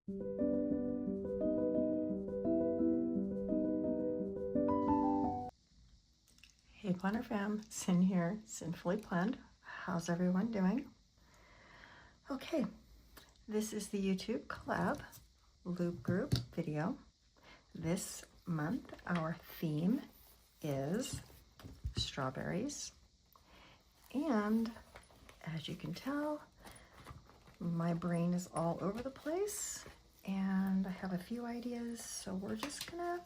Hey Planner fam, Cyn here, Cyn.fully planned. How's everyone doing? Okay, this is the YouTube Collab loop group video. This month our theme is strawberries, and as you can tell, my brain is all over the place and I have a few ideas, so we're just gonna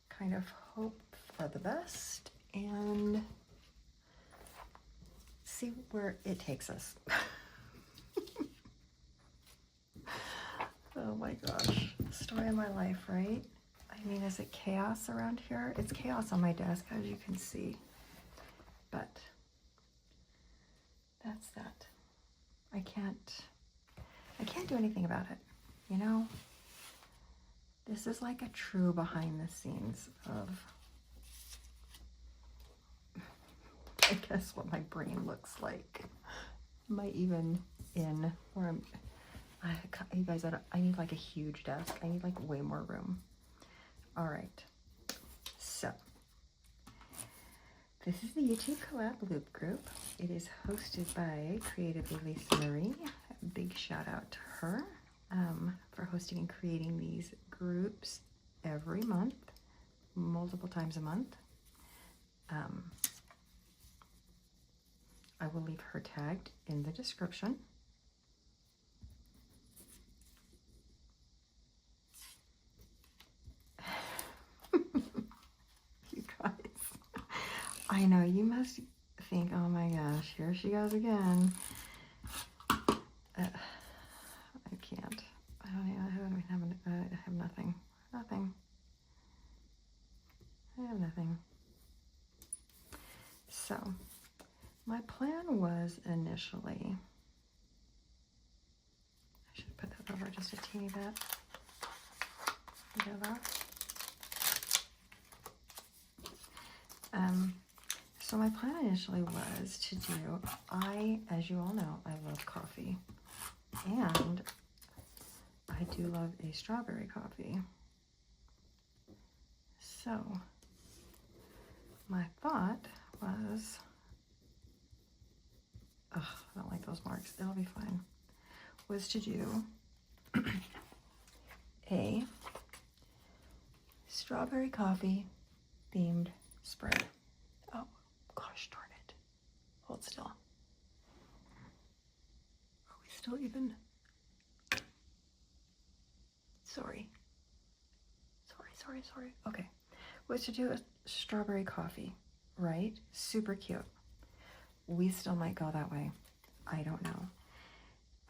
kind of hope for the best and see where it takes us. Oh my gosh, story of my life, right? I mean, is it chaos around here? It's chaos on my desk, as you can see, but that's that. I can't do anything about it, you know? This is like a true behind the scenes of, I guess, what my brain looks like. Am I even in where I'm? You guys, I need like a huge desk. I need like way more room. All right, so this is the YouTube Collab Loop Group. It is hosted by Creatively Lisa Marie. A big shout out to her for hosting and creating these groups every month, multiple times a month. I will leave her tagged in the description. You guys, I know you must think, oh my gosh, here she goes again. I can't. I have nothing. I have nothing. So, my plan was initially, I should put that over just a teeny bit. So my plan initially was to do, as you all know, I love coffee, and I do love a strawberry coffee. So my thought was, I don't like those marks, it'll be fine, was to do a strawberry coffee themed spread. Oh gosh darn it. Hold still. Are we still even? Sorry. Okay. Was to do a strawberry coffee, right? Super cute. We still might go that way. I don't know.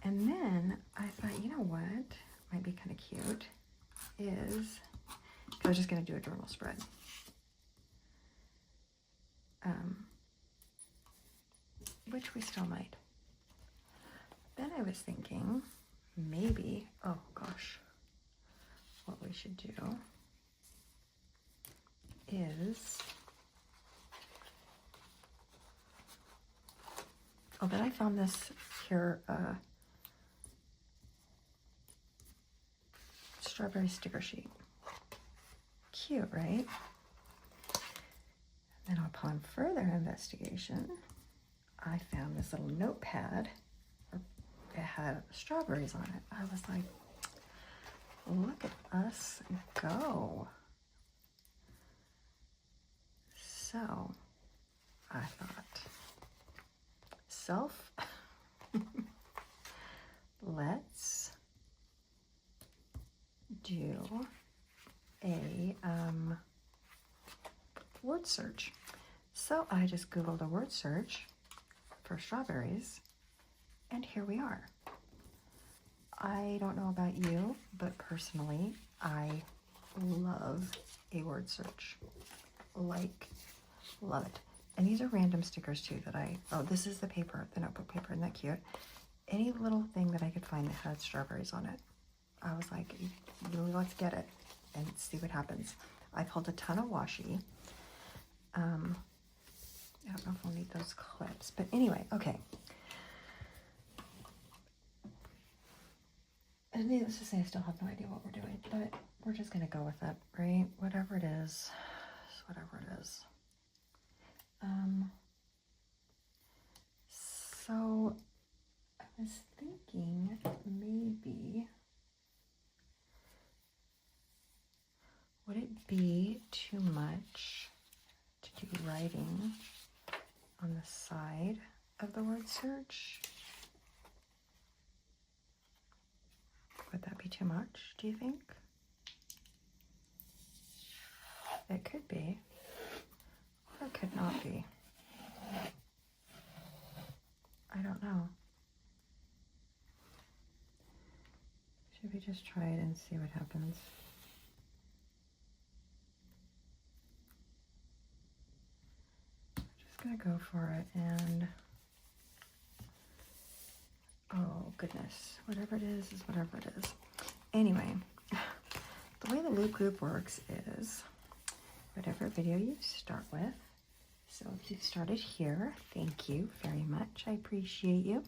And then I thought, you know what might be kind of cute is, I was just going to do a journal spread. Which we still might. Then I was thinking maybe, oh gosh, what we should do is, then I found this here, strawberry sticker sheet. Cute, right? And upon further investigation, I found this little notepad. It had strawberries on it. I was like, look at us go. So I thought, let's do a word search. So I just Googled a word search for strawberries, and here we are. I don't know about you, but personally, I love a word search. Like, love it. And these are random stickers too that this is the paper, the notebook paper, isn't that cute? Any little thing that I could find that had strawberries on it. I was like, let's get it and see what happens. I pulled a ton of washi. I don't know if we'll need those clips, but anyway, okay. And needless to say, I still have no idea what we're doing, but we're just gonna go with it, right? Whatever it is whatever it is. So I was thinking maybe, would it be too much to do writing on the side of the word search? Would that be too much, do you think? It could be, or it could not be. I don't know. Should we just try it and see what happens? Just gonna go for it, and oh goodness, whatever it is whatever it is. Anyway, the way the loop group works is whatever video you start with. So if you started here, thank you very much. I appreciate you.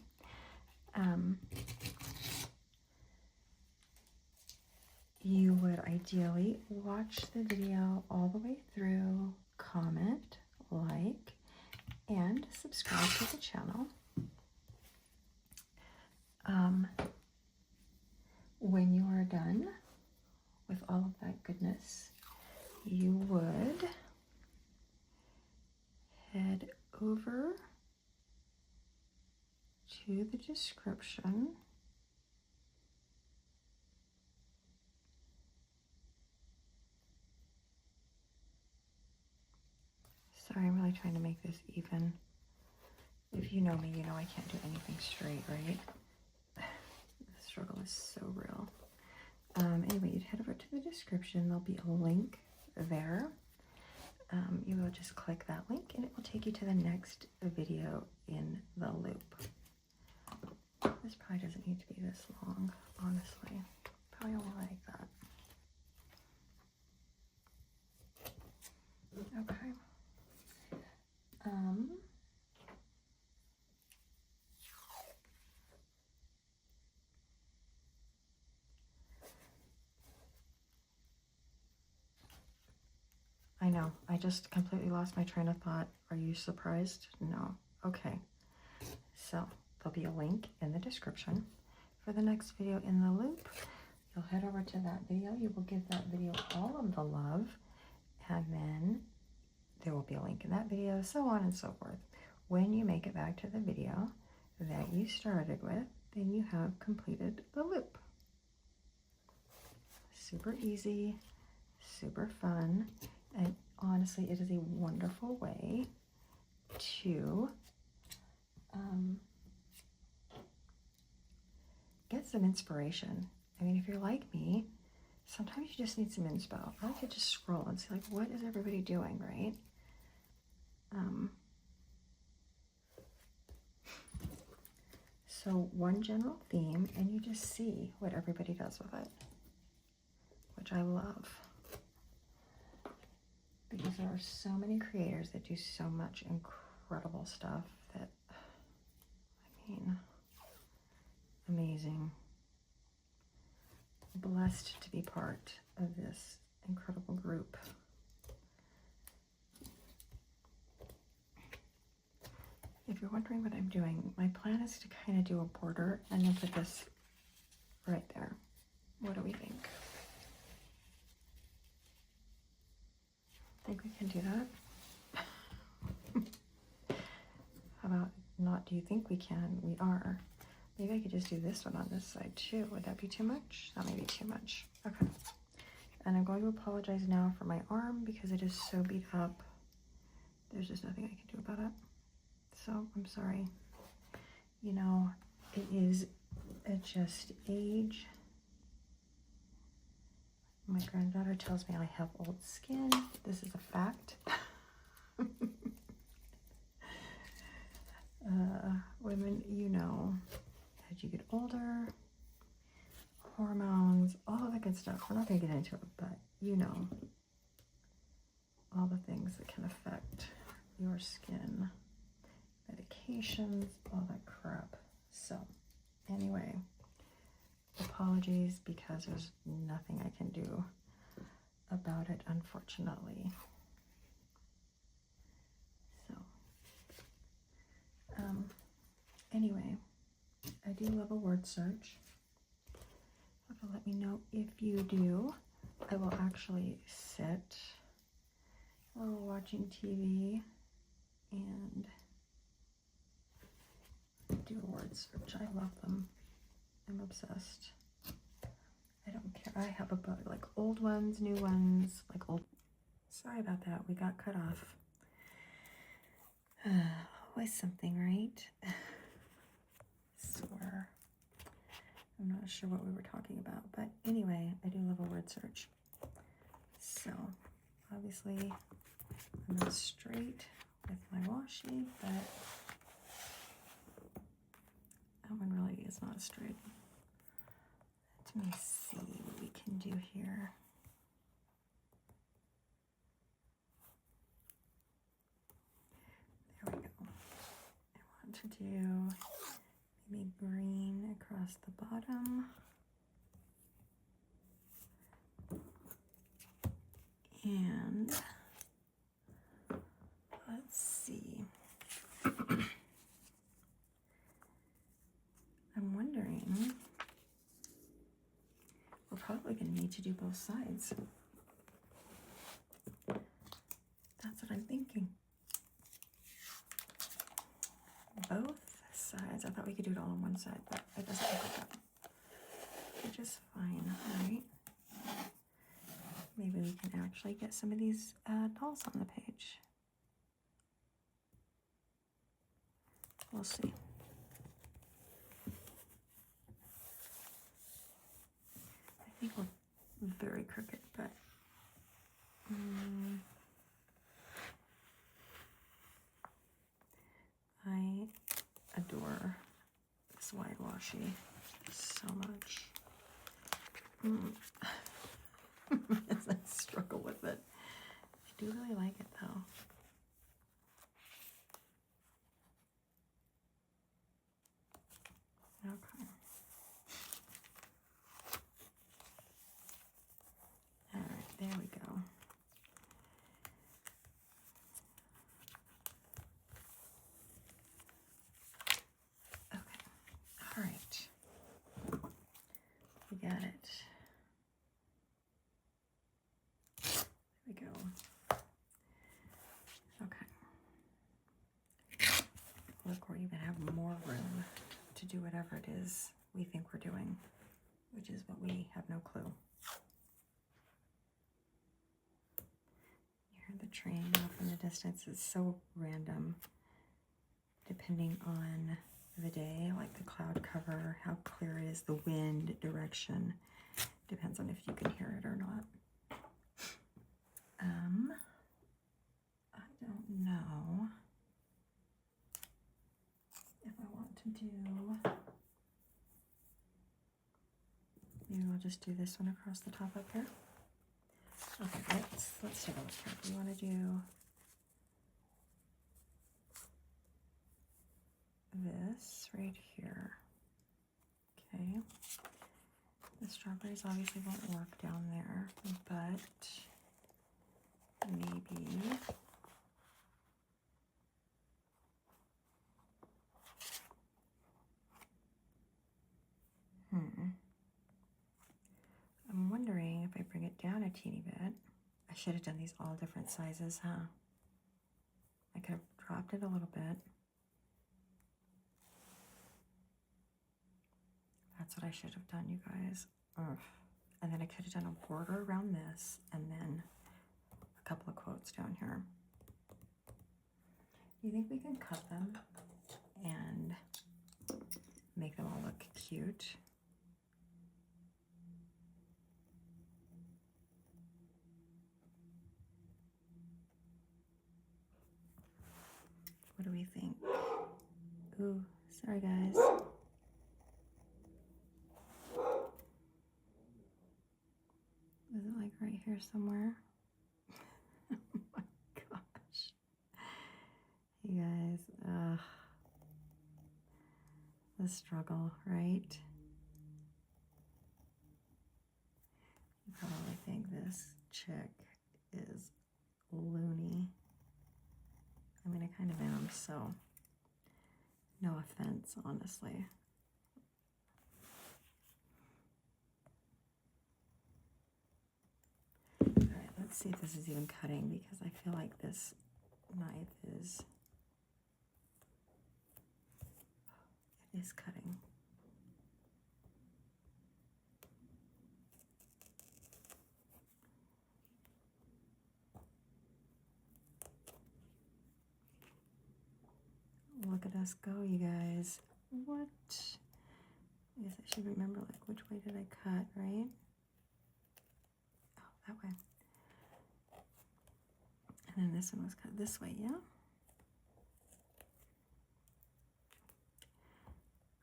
You would ideally watch the video all the way through, comment, like, and subscribe to the channel. When you are done with all of that goodness, you would head over to the description. Sorry, I'm really trying to make this even. If you know me, you know I can't do anything straight, right? The struggle is so real. Anyway, you'd head over to the description. There'll be a link there. You will just click that link and it will take you to the next video in the loop. This probably doesn't need to be this long, honestly. Probably only like that. Okay. I know, I just completely lost my train of thought. Are you surprised? No. Okay. So there'll be a link in the description for the next video in the loop. You'll head over to that video. You will give that video all of the love, and then there will be a link in that video, so on and so forth. When you make it back to the video that you started with, then you have completed the loop. Super easy, super fun, and honestly, it is a wonderful way to get some inspiration. I mean, if you're like me, sometimes you just need some inspo. I like to just scroll and see, like, what is everybody doing, right? So one general theme, and you just see what everybody does with it, which I love. Because there are so many creators that do so much incredible stuff that, I mean, amazing. Blessed to be part of this incredible group. If you're wondering what I'm doing, my plan is to kind of do a border and then put this right there. What do we think? Think we can do that? How about not do you think we can? We are. Maybe I could just do this one on this side too. Would that be too much? That may be too much. Okay. And I'm going to apologize now for my arm because it is so beat up. There's just nothing I can do about it. So I'm sorry. You know, it is just age. My granddaughter tells me I have old skin. This is a fact. Women, you know, as you get older, hormones, all of the good stuff. We're not going to get into it, but you know, all the things that can affect your skin, medications, all that crap. So anyway, apologies because there's nothing I can do about it, unfortunately. So, anyway, I do love a word search. So let me know if you do. I will actually sit while watching TV and do a word search. I love them. I'm obsessed. I don't care. I have a book, like old ones, new ones, like old. Sorry about that. We got cut off. Always something, right? Swear. I'm not sure what we were talking about, but anyway, I do love a word search. So obviously I'm not straight with my washi, but that one really is not straight. Let me see what we can do here. There we go. I want to do maybe green across the bottom. And let's see. I'm wondering, we're probably going to need to do both sides. That's what I'm thinking. Both sides. I thought we could do it all on one side, but it doesn't look like that. Which is fine, right? Maybe we can actually get some of these dolls on the page. We'll see. I think we're very crooked, but I adore this white washi so much. As I struggle with it. I do really like it though. Okay. All right, there we go. Okay. All right. We got it. There we go. Okay. Look, we're even have more room to do whatever it is we think we're doing, which is what we have no clue. You hear the train off in the distance. It's so random, depending on the day, like the cloud cover, how clear it is, the wind direction. Depends on if you can hear it or not. I don't know if I want to do, maybe we'll just do this one across the top up here. Okay, let's take a look here. We want to do this right here. Okay. The strawberries obviously won't work down there, but maybe I'm wondering if I bring it down a teeny bit. I should have done these all different sizes, huh? I could have dropped it a little bit. That's what I should have done, you guys. Ugh. And then I could have done a border around this and then a couple of quotes down here. You think we can cut them and make them all look cute? What do we think? Ooh, sorry guys. Is it like right here somewhere? Oh my gosh. You guys, the struggle, right? This chick is loony. I mean, I kind of am, so no offense, honestly. All right, let's see if this is even cutting, because I feel like this knife is, it is cutting. Look at us go, you guys. What? I guess I should remember, like, which way did I cut, right? Oh, that way. And then this one was cut this way, yeah?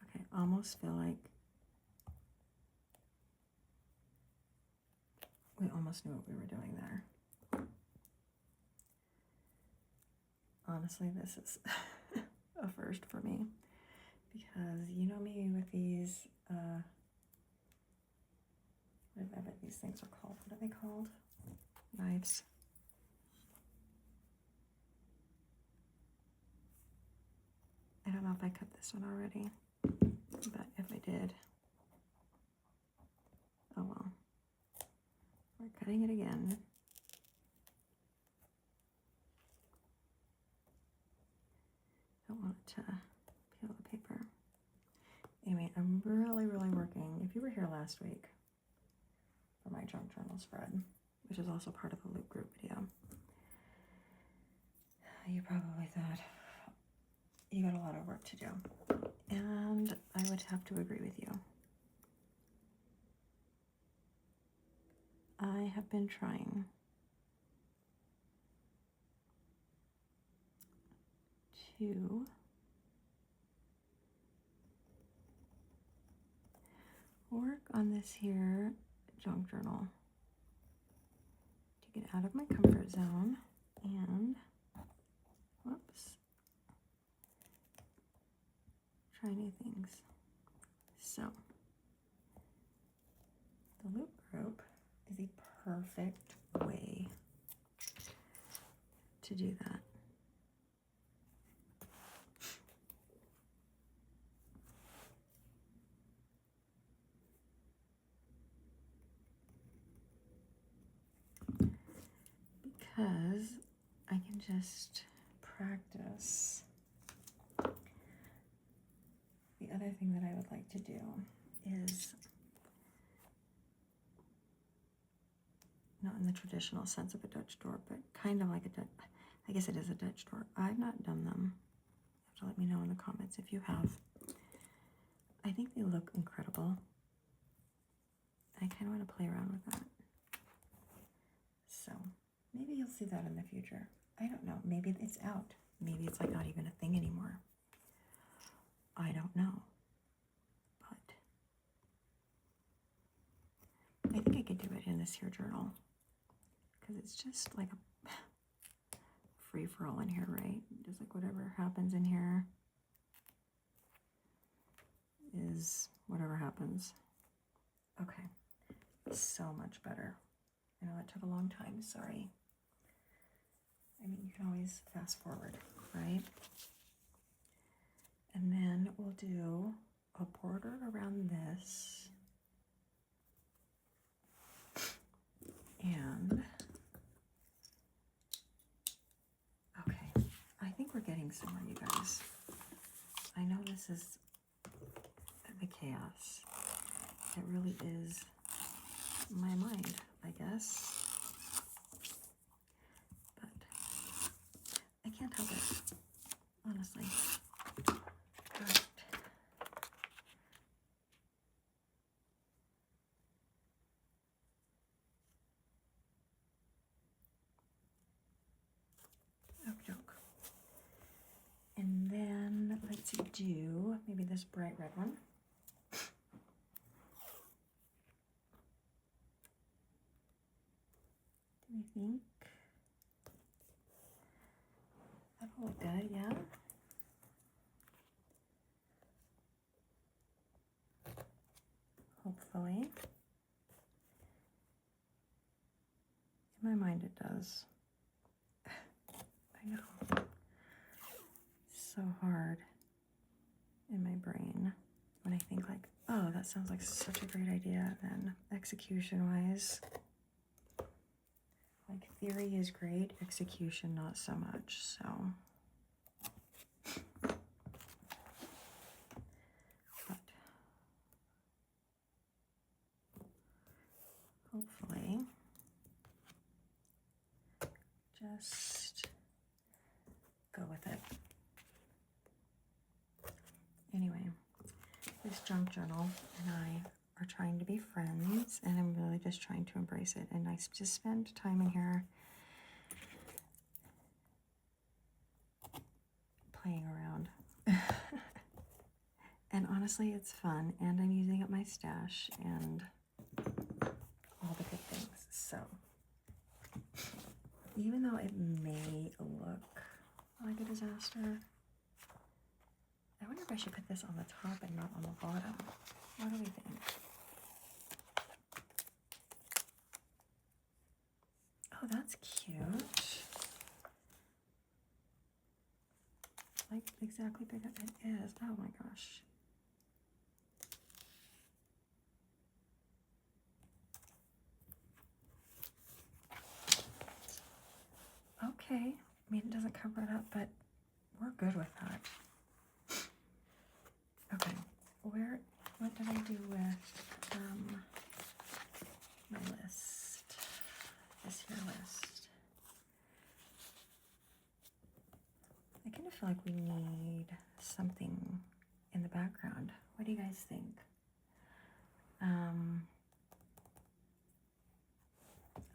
Okay, almost feel like we almost knew what we were doing there. Honestly, this is a first for me, because you know me with these, whatever these things are called. What are they called? Knives. I don't know if I cut this one already, but if I did, oh well. We're cutting it again. Don't want it to peel the paper. Anyway, I'm really working. If you were here last week for my junk journal spread, which is also part of the loop group video, you probably thought you got a lot of work to do. And I would have to agree with you. I have been trying to work on this here junk journal to get out of my comfort zone and, whoops, try new things. So, the loop group is a perfect way to do that. Because I can just practice. The other thing that I would like to do is, not in the traditional sense of a Dutch door, but kind of like a Dutch, I guess it is a Dutch door. I've not done them. You have to let me know in the comments if you have. I think they look incredible. I kind of want to play around with that. So maybe you'll see that in the future. I don't know. Maybe it's out. Maybe it's like not even a thing anymore. I don't know. But I think I could do it in this here journal, because it's just like a free-for-all in here, right? Just like whatever happens in here is whatever happens. Okay, so much better. I know that took a long time, sorry. I mean, you can always fast forward, right? And then we'll do a border around this. And, okay, I think we're getting somewhere, you guys. I know this is the chaos. It really is my mind, I guess. But I can't help it, honestly. All right. Joke. And then let's do maybe this bright red one. Do we think that'll look good? Yeah. Hopefully. my mind it does. I know. So hard in my brain when I think like, oh, that sounds like such a great idea. Then execution-wise, like theory is great, execution not so much. So, but hopefully, just go with it. Anyway, this junk journal and I are trying to be friends, and I'm really just trying to embrace it. And I just spend time in here playing around. And honestly, it's fun, and I'm using up my stash and all the good things. So even though it may look like a disaster, I wonder if I should put this on the top and not on the bottom. What do we think? Oh, that's cute. Like exactly bigger it is. Oh my gosh. Okay. I mean, it doesn't cover it up, but we're good with that. Okay. What did I do with my list? This here list. I kind of feel like we need something in the background. What do you guys think?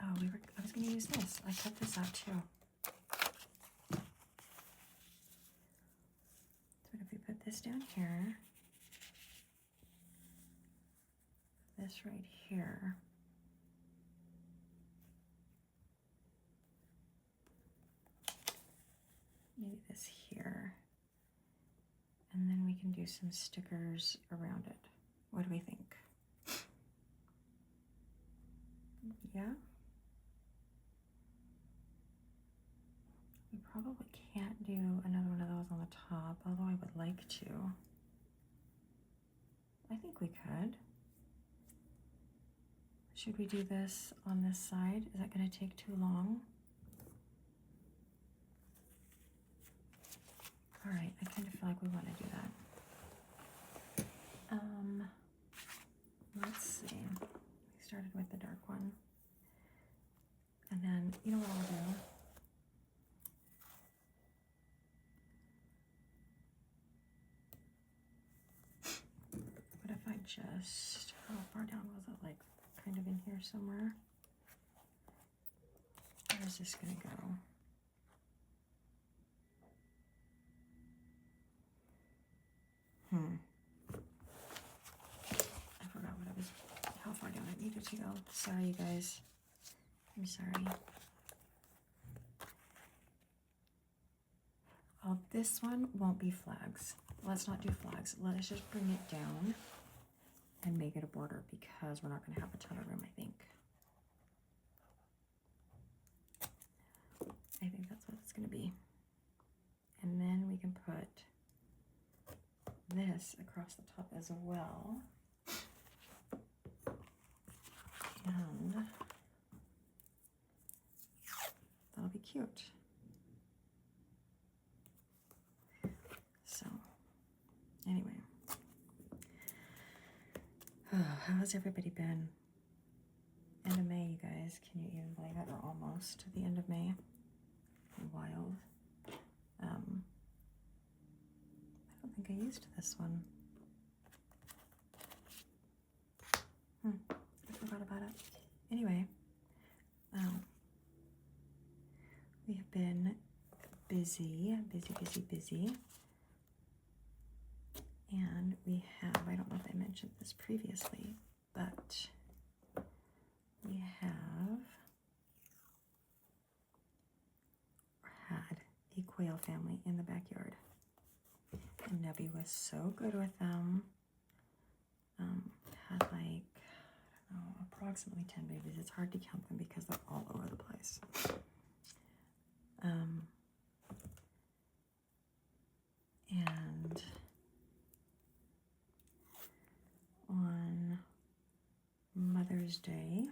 Oh, I was going to use this. I cut this out too. So if we put this down here, this right here, maybe this here, and then we can do some stickers around it. What do we think? Yeah? We probably can't do another one of those on the top, although I would like to. I think we could. Should we do this on this side? Is that going to take too long? All right, I kind of feel like we want to do that. Let's see. We started with the dark one. And then, you know what I'll do? What if I just, how far down was it? Like kind of in here somewhere? Where is this going to go? I forgot what I was, how far down I needed to go. Sorry, you guys. I'm sorry. Oh, this one won't be flags. Let's not do flags. Let's just bring it down and make it a border because we're not going to have a ton of room, I think. I think that's what it's going to be. And then we can put this across the top as well. And that'll be cute. So, anyway. Oh, how has everybody been? End of May, you guys. Can you even believe it? We're almost to the end of May. Wild. I don't think I used this one. I forgot about it. Anyway, we have been busy. And we have, I don't know if I mentioned this previously, but we have had a quail family in the backyard. And Nebby was so good with them. Had like, I don't know, approximately 10 babies. It's hard to count them because they're all over the place. And on Mother's Day,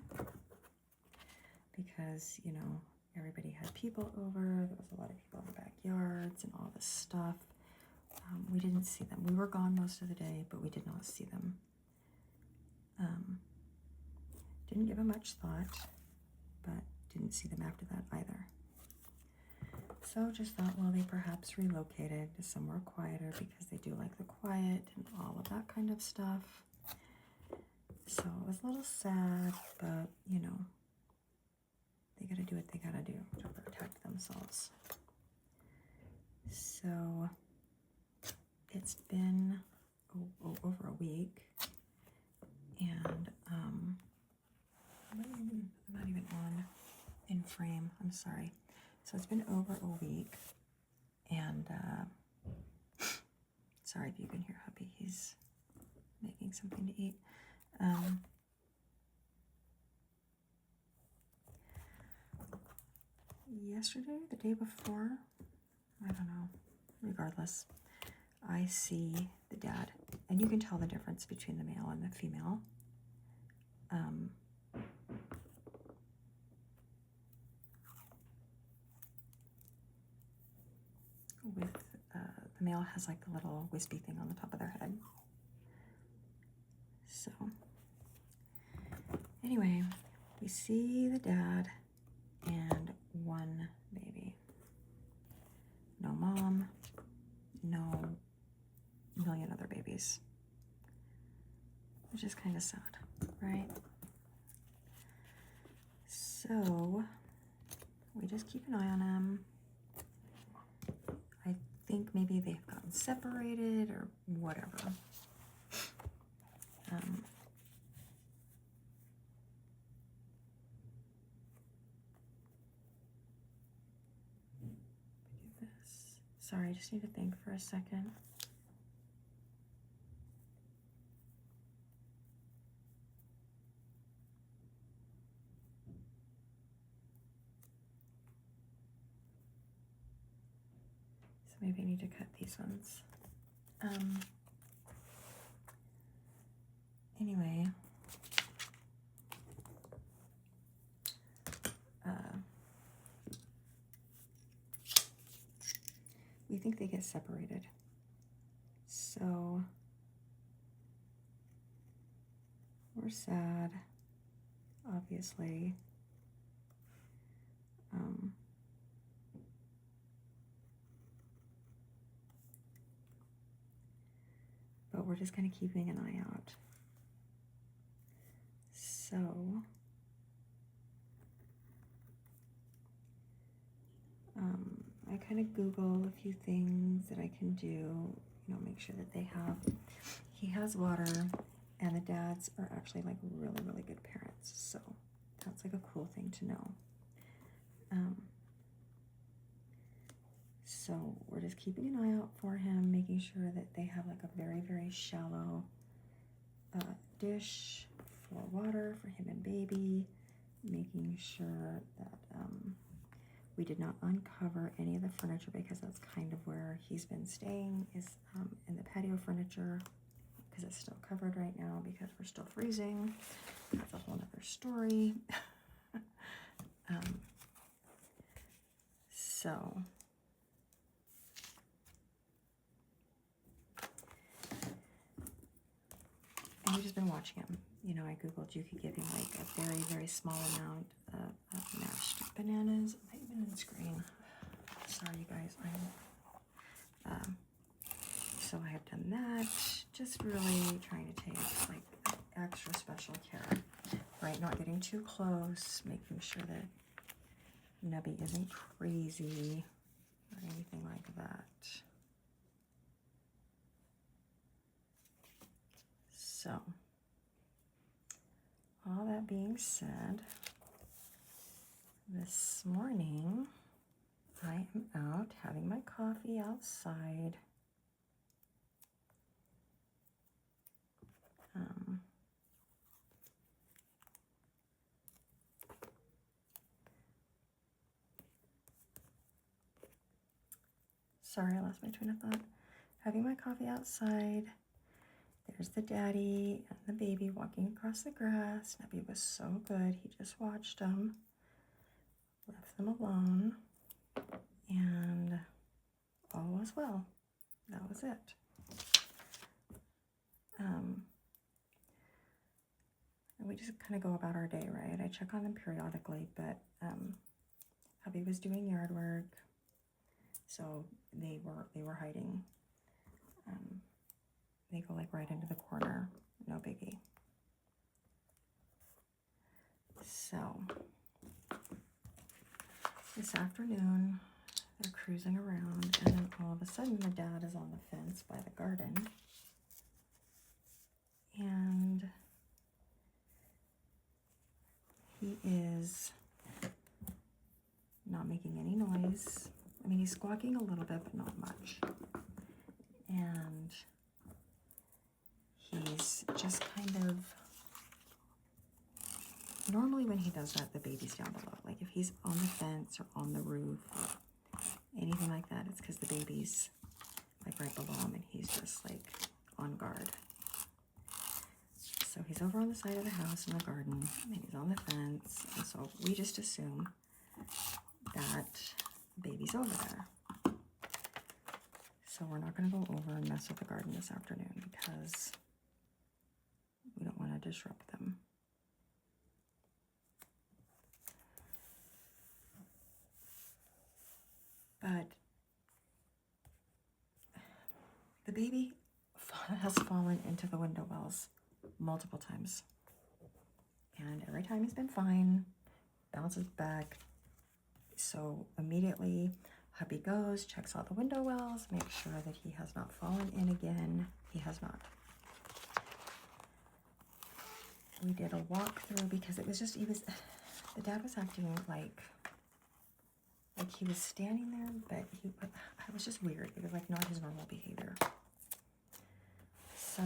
because, you know, everybody had people over, there was a lot of people in the backyards and all this stuff. We didn't see them. We were gone most of the day, but we did not see them. Didn't give them much thought, but didn't see them after that either. So just thought, well, they perhaps relocated to somewhere quieter because they do like the quiet and all of that kind of stuff. So it was a little sad, but, you know, they gotta do what they gotta do to protect themselves. So it's been over a week, and I'm not even on in frame, I'm sorry. So it's been over a week, and sorry if you can hear hubby, he's making something to eat. Yesterday, the day before, I don't know, regardless, I see the dad, and you can tell the difference between the male and the female. With the male has like the little wispy thing on the top of their head. So anyway, we see the dad and one baby. No mom, no million other babies. Which is kind of sad, right? So we just keep an eye on him. I think maybe they've gotten separated or whatever. Do this. Sorry, I just need to think for a second. So maybe I need to cut these ones. Anyway, we think they get separated. So we're sad, obviously. But we're just kind of keeping an eye out. So I kind of Google a few things that I can do, you know, make sure that he has water, and the dads are actually like really, really good parents. So that's like a cool thing to know. So we're just keeping an eye out for him, making sure that they have like a very, very shallow dish for water for him and baby, making sure that we did not uncover any of the furniture, because that's kind of where he's been staying, is in the patio furniture, because it's still covered right now because we're still freezing. That's a whole nother story. So and we've just been watching him. You know, I Googled you could give him like a very, very small amount of mashed bananas. It might have been on the screen. Sorry, you guys. So I have done that. Just really trying to take like extra special care, right? Not getting too close, making sure that Nubby isn't crazy or anything like that. So, all that being said, this morning I am out having my coffee outside. Sorry, I lost my train of thought. Having my coffee outside. There's the daddy and the baby walking across the grass. Nebby was so good. He just watched them, left them alone, and all was well. That was it. And we just kind of go about our day, right? I check on them periodically, but hubby was doing yard work, so they were hiding. They go like right into the corner, no biggie. So this afternoon, they're cruising around, and then all of a sudden the dad is on the fence by the garden, and he is not making any noise. I mean, he's squawking a little bit, but not much. And he's just kind of, normally when he does that, the baby's down below. Like if he's on the fence or on the roof or anything like that, it's because the baby's like right below him and he's just like on guard. So he's over on the side of the house in the garden, and he's on the fence, and so we just assume that the baby's over there. So we're not going to go over and mess with the garden this afternoon because we don't want to disrupt them. But the baby has fallen into the window wells multiple times. And every time he's been fine, bounces back. So immediately hubby goes, checks all the window wells, makes sure that he has not fallen in again. He has not. We did a walkthrough because it was just, the dad was acting like he was standing there, but it was just weird. It was like not his normal behavior. So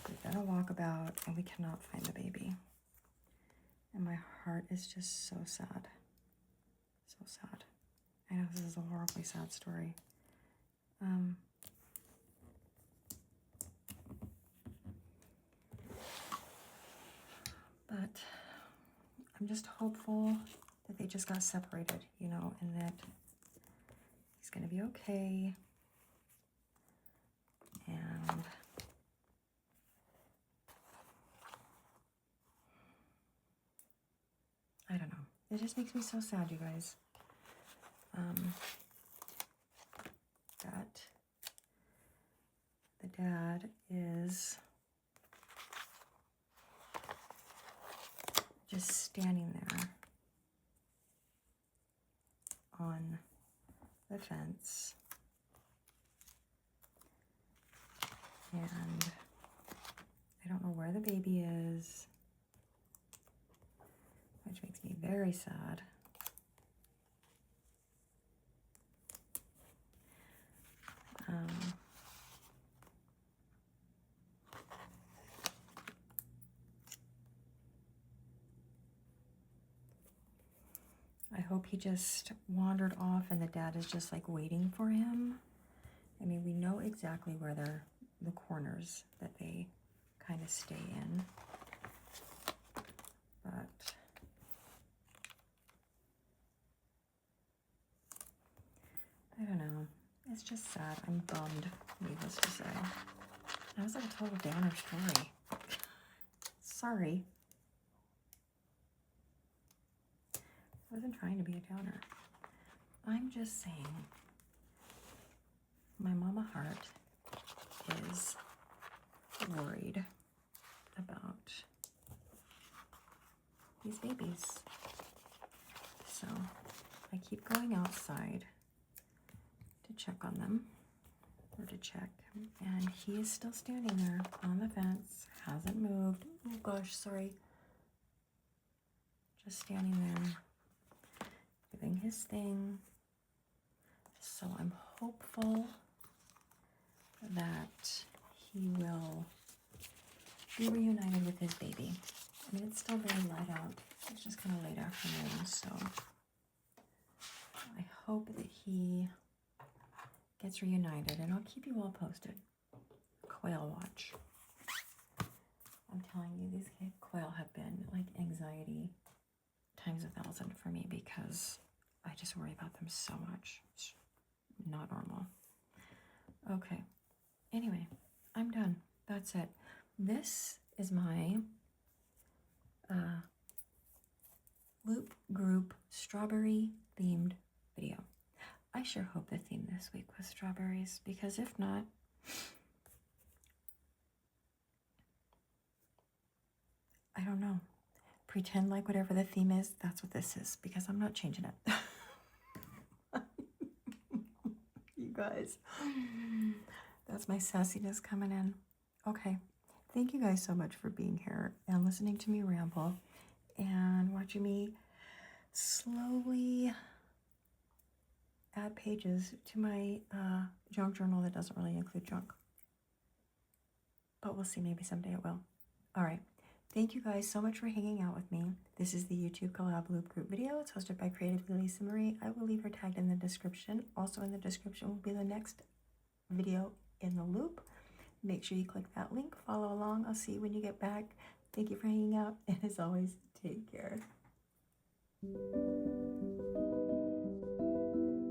we've done a walkabout and we cannot find the baby. And my heart is just so sad. So sad. I know this is a horribly sad story. But I'm just hopeful that they just got separated, you know, and that he's going to be okay. And I don't know. It just makes me so sad, you guys. That the dad is just standing there on the fence, and I don't know where the baby is, which makes me very sad. I hope he just wandered off and the dad is just like waiting for him. I mean, we know exactly where they're, the corners that they kind of stay in. But I don't know. It's just sad. I'm bummed, needless to say. That was like a total downer story. Sorry. I wasn't trying to be a downer. I'm just saying my mama heart is worried about these babies. So I keep going outside to check on them, or to check, and he is still standing there on the fence, hasn't moved. Oh gosh, sorry. Just standing there, doing his thing. So I'm hopeful that he will be reunited with his baby. I mean, it's still very light out. It's just kind of late afternoon, so I hope that he gets reunited, and I'll keep you all posted. Quail watch. I'm telling you, these quail have been like anxiety times 1,000 for me because I just worry about them so much. It's not normal. Okay. Anyway, I'm done. That's it. This is my Loop Group strawberry themed video. I sure hope the theme this week was strawberries, because if not, I don't know. Pretend like whatever the theme is, that's what this is, because I'm not changing it. You guys, that's my sassiness coming in. Okay, thank you guys so much for being here and listening to me ramble and watching me slowly add pages to my junk journal that doesn't really include junk. But we'll see, maybe someday it will. All right. Thank you guys so much for hanging out with me. This is the YouTube Collab Loop Group video. It's hosted by Creatively Lisa Marie. I will leave her tagged in the description. Also in the description will be the next video in the loop. Make sure you click that link, follow along. I'll see you when you get back. Thank you for hanging out, and as always, take care.